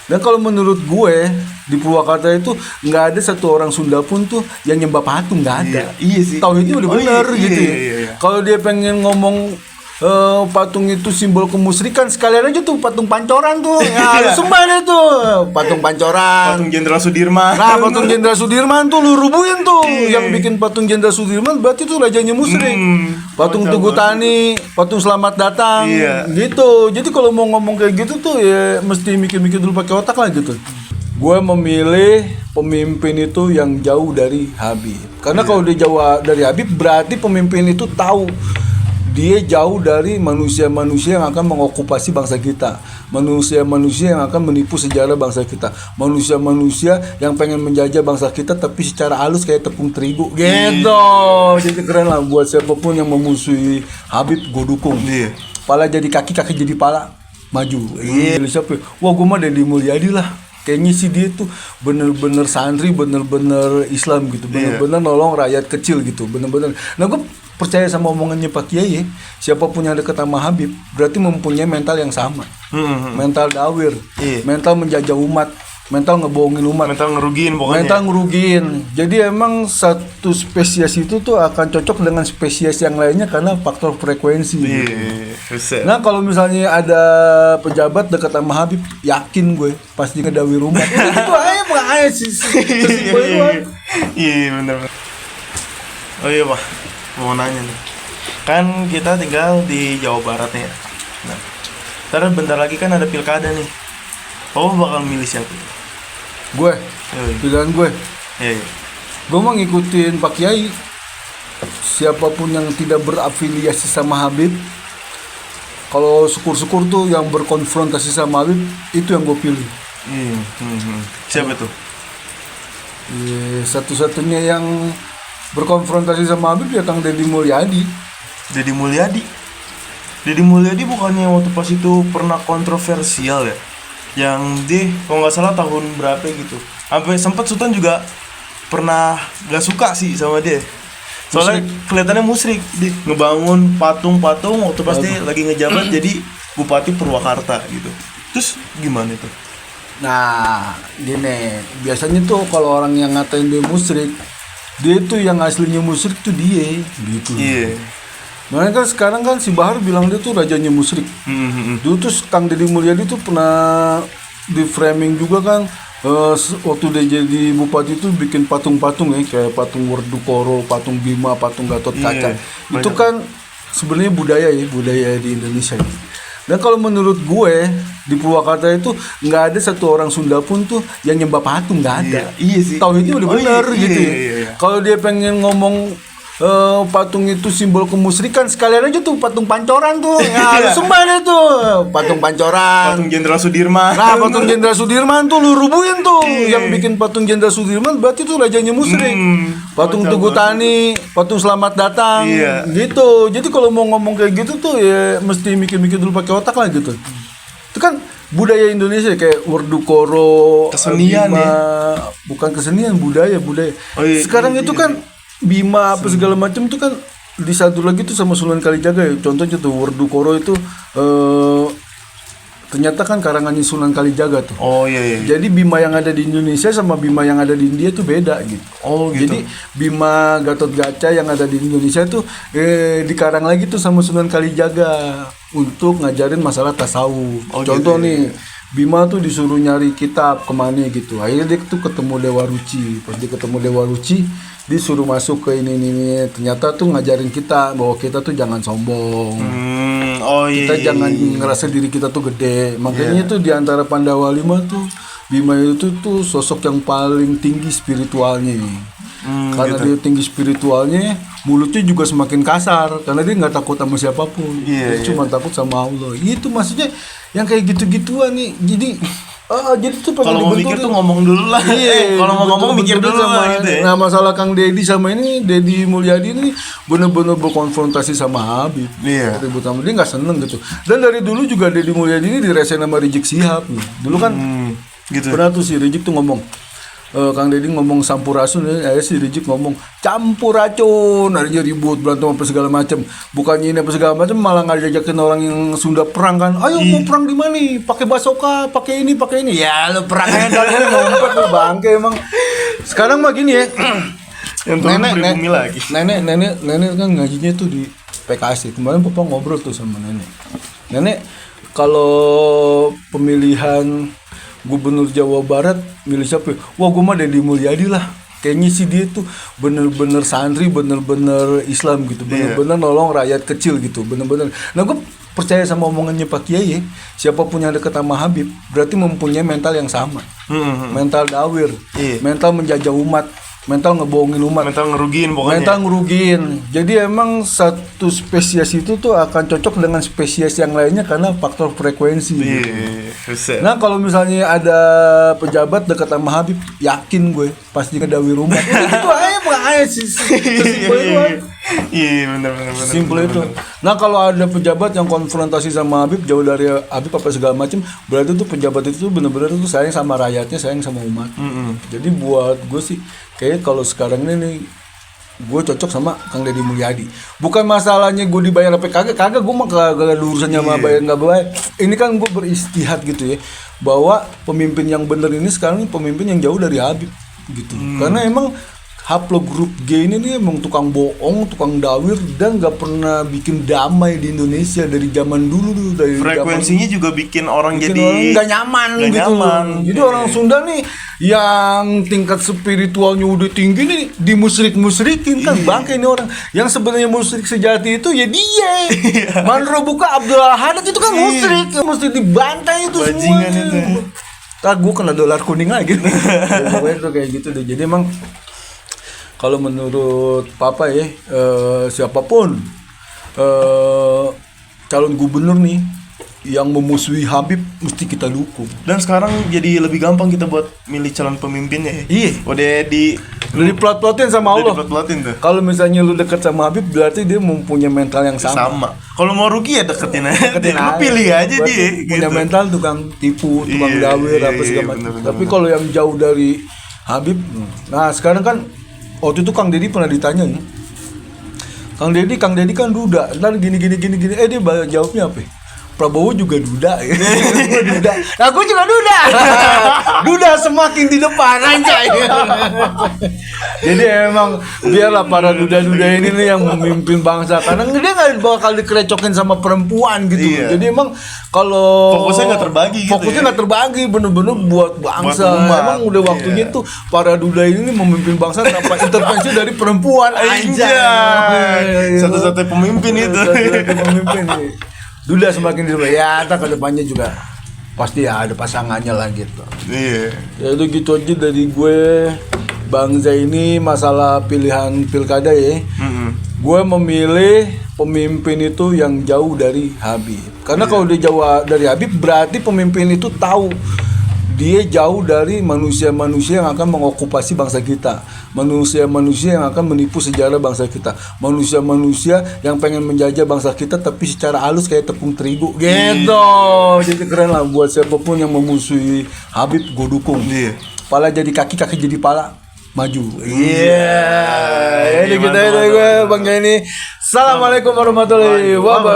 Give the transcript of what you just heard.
Dan kalau menurut gue di Purwakarta itu nggak ada satu orang Sunda pun tuh yang nyembah patung, nggak ada. Iya sih. Tauhidnya udah bener gitu. Iya. Kalau dia pengen ngomong patung itu simbol kemusyrikan, sekalian aja tuh patung pancoran tuh. Ya, lu sembah deh tuh patung pancoran. Patung Jenderal Sudirman. Nah, patung Jenderal Sudirman tuh lu rubuhin tuh. Yang bikin patung Jenderal Sudirman berarti tuh rajanya musyrik. Patung Tugu Tani, patung Selamat Datang. Iya. Gitu. Jadi kalau mau ngomong kayak gitu tuh ya mesti mikir-mikir dulu pakai otak lah gitu. Gue memilih pemimpin itu yang jauh dari Habib. Karena kalau dia jauh dari Habib berarti pemimpin itu tahu dia jauh dari manusia-manusia yang akan mengokupasi bangsa kita, manusia-manusia yang akan menipu sejarah bangsa kita, manusia-manusia yang pengen menjajah bangsa kita tapi secara halus kayak tepung terigu gitu. Jadi keren lah buat siapapun yang memusuhi Habib, gue dukung. Pala jadi kaki, kaki jadi pala, maju. Siapa? Wah, gue mah Deddy Mulyadi lah. Kayaknya sih dia tuh bener-bener santri, bener-bener Islam gitu, bener-bener nolong rakyat kecil gitu, bener-bener. Nah, gue percaya sama omongannya Pak Kiai, siapapun yang dekat sama Habib berarti mempunyai mental yang sama, mental dawir, mental menjajah umat, mental ngebohongin umat, mental ngerugiin pokoknya. Mental ngerugiin. Jadi emang satu spesies itu tuh akan cocok dengan spesies yang lainnya karena faktor frekuensi. Nah kalau misalnya ada pejabat dekat sama Habib, yakin gue pasti ngedawir umat. Itu aja bukan aja sih. Iya benar. Oh iya Pak, mau nanya nih. Kan kita tinggal di Jawa Barat nih ya. Nah, ntar bentar lagi kan ada pilkada nih. Oh bakal milih siapa? Gue, pilihan gue. Gue mau ngikutin Pak Kiai. Siapapun yang tidak berafiliasi sama Habib, kalau syukur-syukur tuh yang berkonfrontasi sama Habib, itu yang gue pilih. Siapa tuh? Satu-satunya yang berkonfrontasi sama Habib ya Kang Deddy Mulyadi. Deddy Mulyadi bukannya waktu pas itu pernah kontroversial ya? Yang kalau nggak salah tahun berapa gitu. Sampai sempat Sultan juga pernah nggak suka sih sama dia. Soalnya kelihatannya musyrik, ngebangun patung-patung waktu pasti lagi ngejabat jadi Bupati Purwakarta gitu. Terus gimana itu? Nah, gini, biasanya tuh kalau orang yang ngatain dia musyrik, dia tuh yang aslinya musyrik tuh dia, gitu. Makanya kan sekarang kan si Bahar bilang dia tuh rajanya musyrik. Dulu tuh Kang Deddy Mulyadi tuh pernah di framing juga kan, waktu dia jadi bupati itu bikin patung-patung ya, kayak patung Werdukoro, patung Bima, patung Gatot Kaca. Itu kan sebenarnya budaya di Indonesia. Dan kalau menurut gue di Purwakarta itu nggak ada satu orang Sunda pun tuh yang nyembah patung, nggak ada. Iya sih. Tauhidnya udah bener gitu. Kalau dia pengen ngomong patung itu simbol kemusyrikan, sekalian aja tuh patung pancoran tuh. Ya, lu sembah deh tuh patung pancoran. Patung Jenderal Sudirman. Nah, patung Jenderal Sudirman tuh lu rubuhin tuh. Yang bikin patung Jenderal Sudirman berarti tuh rajanya musyrik. Patung Tugu Tani, patung Selamat Datang. Gitu. Jadi kalau mau ngomong kayak gitu tuh ya mesti mikir-mikir dulu pakai otak lah gitu. Itu kan budaya Indonesia kayak Werdukoro, kesenian Bima, ya. Bukan kesenian, budaya. Sekarang itu kan Bima apa segala macam tuh kan disatu lagi tuh sama Sunan Kalijaga ya. Contohnya tuh Werdukoro itu ternyata kan karangannya Sunan Kalijaga tuh. Jadi Bima yang ada di Indonesia sama Bima yang ada di India tuh beda gitu. Jadi Bima Gatot Kaca yang ada di Indonesia tuh dikarang lagi tuh sama Sunan Kalijaga untuk ngajarin masalah tasawuf. Contoh nih, Bima tuh disuruh nyari kitab kemana gitu. Akhirnya dia tuh ketemu Dewa Ruci. Pas dia ketemu Dewa Ruci, disuruh masuk ke ini. Ternyata tuh ngajarin kita bahwa kita tuh jangan sombong. Kita jangan ngerasa diri kita tuh gede. Makanya tuh di antara Pandawa 5 tuh Bima itu tuh sosok yang paling tinggi spiritualnya. Karena dia tinggi spiritualnya, mulutnya juga semakin kasar karena dia nggak takut sama siapapun. Dia cuma takut sama Allah. Itu maksudnya yang kayak gitu-gituan nih. Jadi tuh kalau mau mikir tuh ngomong dulu lah. Kalau mau ngomong mikir dulu lah gitu ya. Nah, masalah Kang Deddy sama ini Deddy Mulyadi ini bener-bener berkonfrontasi sama Habib. Ribut sama dia nggak seneng gitu. Dan dari dulu juga Deddy Mulyadi ini diresain sama Rizik Sihab. Dulu kan pernah tuh si Rizik tuh ngomong, Kang Deddy ngomong sampurasun ya, si Rizik ngomong campur racun, akhirnya ribut berantem apa segala macam. Bukannya ini apa segala macam, malah ngajakin orang yang Sunda perang kan. Ayo mau perang di mana? Pakai basoka, pakai ini. Ya lu perang aja kalian ngumpet lu bangke emang. Sekarang mah gini ya. Yang turun pribumi lagi. Nenek kan ngajinya tuh di PKS. Kemarin papa ngobrol tuh sama nenek. Nenek kalau pemilihan Gubernur Jawa Barat milih siapa? Wah gue mah Deddy Mulyadi lah. Kayaknya sih dia tuh bener-bener santri, bener-bener Islam gitu, bener-bener nolong rakyat kecil gitu, bener-bener. Nah gue percaya sama omongannya Pak Kiai, siapapun yang dekat sama Habib berarti mempunyai mental yang sama, mental dawir, mental menjajah umat, mental ngebohongin umat, mental ngerugiin pokoknya. mental ngerugiin. Jadi emang satu spesies itu tuh akan cocok dengan spesies yang lainnya karena faktor frekuensi. Nah kalau misalnya ada pejabat dekat sama Habib, yakin gue pasti ngedawir umat. Itu aja makanya sih sesimpel itu. Iya benar. Simpel itu. Nah kalau ada pejabat yang konfrontasi sama Habib jauh dari Habib apa segala macam, berarti tuh pejabat itu benar-benar tuh sayang sama rakyatnya, sayang sama umat. Jadi buat gue sih kayak kalau sekarang ini nih gue cocok sama Kang Deddy Mulyadi. Bukan masalahnya gue dibayar apa kagak gue mah kagak ada urusannya sama bayar nggak bayar. Ini kan gue beristihad gitu ya, bahwa pemimpin yang bener ini sekarang ini pemimpin yang jauh dari Habib gitu. Karena emang Haplo grup G ini nih emang tukang bohong, tukang dawir, dan nggak pernah bikin damai di Indonesia dari zaman dulu tuh, dari Frekuensinya juga bikin orang bikin jadi orang nggak nyaman nggak gitu. nyaman. Jadi orang Sunda nih yang tingkat spiritualnya udah tinggi nih dimusrik-musrikin kan, bangke ini orang. Yang sebenarnya musrik sejati itu ya dia. Manro buka Abdul Ahad itu kan musrik, mesti dibantai itu Bajingan semuanya. itu. Tak gue kena dolar kuning lagi. Ya, pokoknya tuh kayak gitu deh. Jadi emang kalau menurut Papa ya, siapapun calon gubernur nih yang memusuhi Habib mesti kita dukung. Dan sekarang jadi lebih gampang kita buat milih calon pemimpinnya ya. Iya. Udah Udah diplot-plotin sama Allah. diplot-plotin tuh. Kalau misalnya lu deket sama Habib berarti dia mempunyai mental yang sama. Kalau mau rugi ya deketin aja. Lu pilih aja Berarti dia punya gitu. mental tukang tipu, tukang Iya, dawir apa iya, segala macam. bener-bener. Tapi kalau yang jauh dari Habib, nah sekarang kan waktu itu Kang Deddy pernah ditanya nih. Kang Deddy kan duda, ntar gini. Dia jawabnya apa? Prabowo juga duda. Duda. Nah, gue juga duda. Duda semakin di depan anjay. Jadi emang biarlah para duda-duda ini nih yang memimpin bangsa, karena dia nggak bakal dikerecokin sama perempuan gitu. Iya. Jadi emang kalau Fokusnya nggak terbagi gitu fokusnya ya. nggak terbagi, bener-bener buat bangsa. Buat umat. Emang udah waktunya tuh para duda ini nih memimpin bangsa tanpa intervensi dari perempuan. Anjay. Satu-satunya pemimpin itu. Satu-satunya pemimpin nih. Duda semakin dirubah ya, tak ke depannya juga pasti ya ada pasangannya lah gitu. Iya. Ya itu gitu aja dari gue. Bang Zai ini masalah pilihan pilkada ya. Gue memilih pemimpin itu yang jauh dari Habib. Karena kalau dia jauh dari Habib berarti pemimpin itu tahu dia jauh dari manusia-manusia yang akan mengokupasi bangsa kita, manusia-manusia yang akan menipu sejarah bangsa kita, manusia-manusia yang pengen menjajah bangsa kita tapi secara halus kayak tepung terigu gitu. Jadi keren lah buat siapapun yang memusuhi Habib, gue dukung. Pala jadi kaki, kaki jadi pala, maju. Jadi kita itu gue Bang Jani. Assalamualaikum warahmatullahi wabarakatuh.